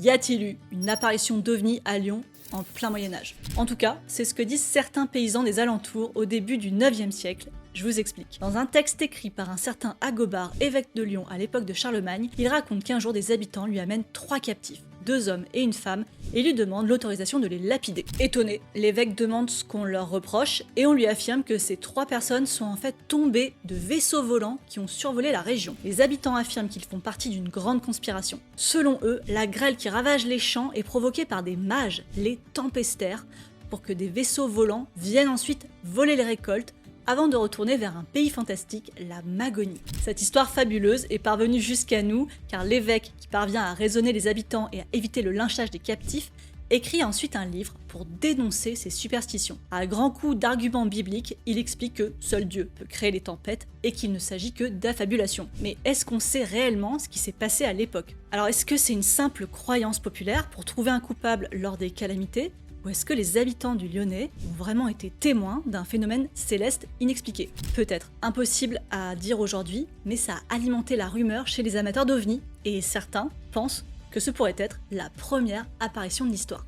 Y a-t-il eu une apparition d'OVNI à Lyon en plein Moyen-Âge? En tout cas, c'est ce que disent certains paysans des alentours au début du 9e siècle. Je vous explique. Dans un texte écrit par un certain Agobard, évêque de Lyon à l'époque de Charlemagne, il raconte qu'un jour des habitants lui amènent 3 captifs, 2 hommes et une femme, et lui demandent l'autorisation de les lapider. Étonné, l'évêque demande ce qu'on leur reproche, et on lui affirme que ces 3 personnes sont en fait tombées de vaisseaux volants qui ont survolé la région. Les habitants affirment qu'ils font partie d'une grande conspiration. Selon eux, la grêle qui ravage les champs est provoquée par des mages, les tempestaires, pour que des vaisseaux volants viennent ensuite voler les récoltes, avant de retourner vers un pays fantastique, la Magonie. Cette histoire fabuleuse est parvenue jusqu'à nous, car l'évêque, qui parvient à raisonner les habitants et à éviter le lynchage des captifs, écrit ensuite un livre pour dénoncer ces superstitions. À grands coups d'arguments bibliques, il explique que seul Dieu peut créer les tempêtes et qu'il ne s'agit que d'affabulation. Mais est-ce qu'on sait réellement ce qui s'est passé à l'époque? Alors est-ce que c'est une simple croyance populaire pour trouver un coupable lors des calamités? Ou est-ce que les habitants du Lyonnais ont vraiment été témoins d'un phénomène céleste inexpliqué? Peut-être impossible à dire aujourd'hui, mais ça a alimenté la rumeur chez les amateurs d'OVNI, et certains pensent que ce pourrait être la première apparition de l'histoire.